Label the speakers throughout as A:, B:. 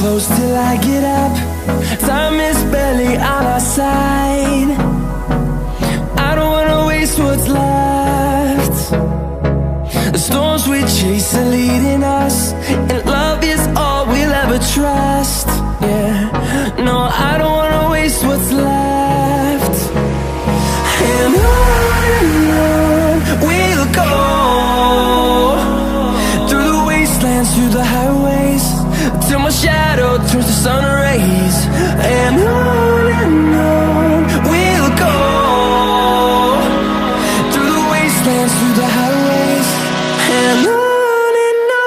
A: close till I get up. Time is barely on our side. I don't wanna waste what's left. The storms we chase are leading us, and love is all we'll ever trust. Yeah, no, I don't wanna waste what's left. And on we'll go, through the wastelands, through the highways, till my shadow turns to sun rays. And on we'll go, through the wastelands, through the highways, and on we'll go.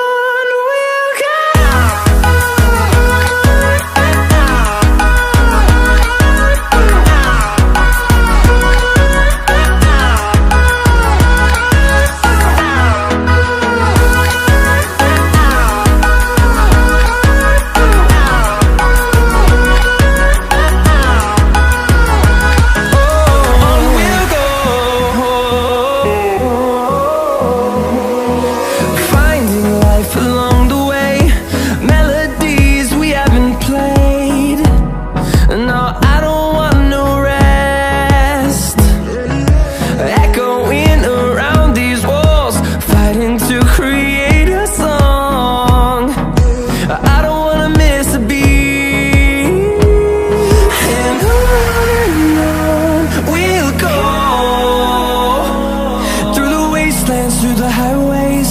A: Through the highways,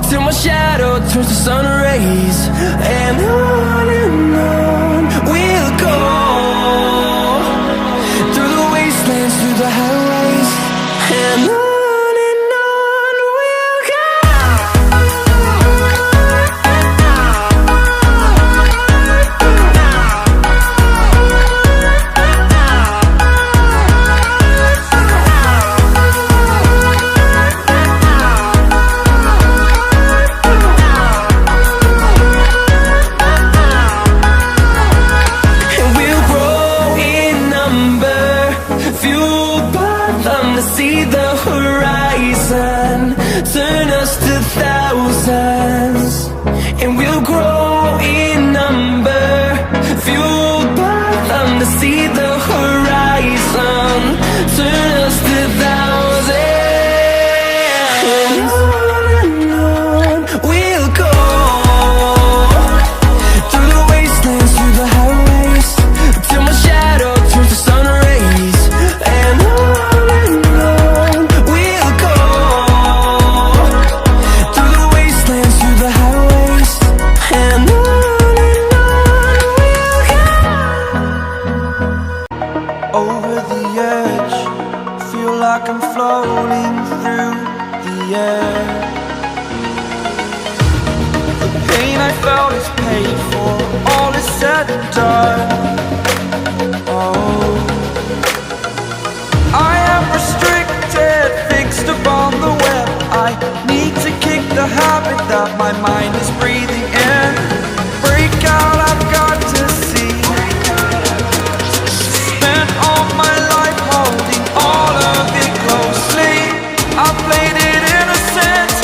A: till my shadow turns to sun rays. And on we'll go, through the wastelands, through the highways, and on we'll go. See the horizon, turn us to thousands, and we'll grow in number, fueled by them to see the horizon, turn us to thousands. And on we'll go, through the wastelands, through the highways, till my shadow turns to sun rays. And over the edge, feel like I'm floating through the air. The pain I felt is paid for, all is said and done. Oh, I am restricted, fixed upon the web. I need to kick the habit that my mind is breathing in. Break out, I've got to see. Spent all my life holding all of it closely. I played it innocent,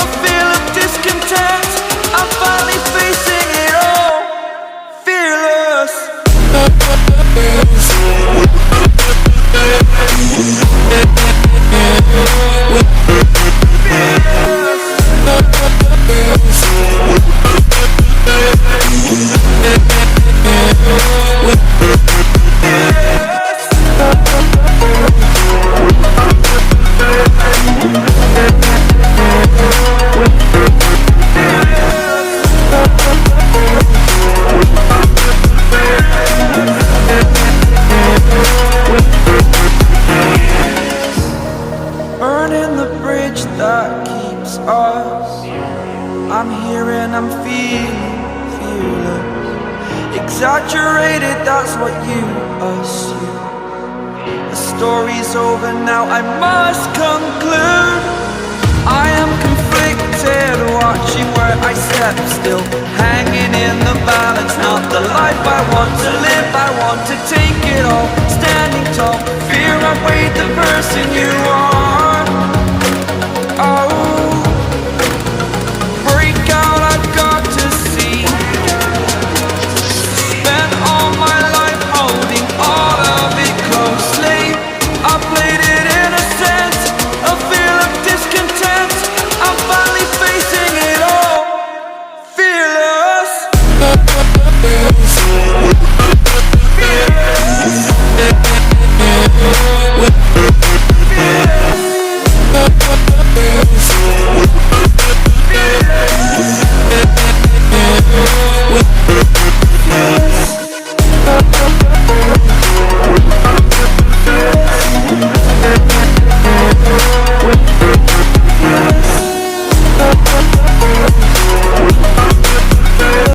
A: a feel of discontent. I'm finally facing it all, fearless. Burning the bridge that keeps us. I'm here and I'm feeling fearless. Exaggerated, that's what you assume. The story's over now, I must conclude. I am conflicted, watching where I step still, hanging in the balance. Not the life I want to live, I want to take it all. Standing tall, fear I weighed the person you are.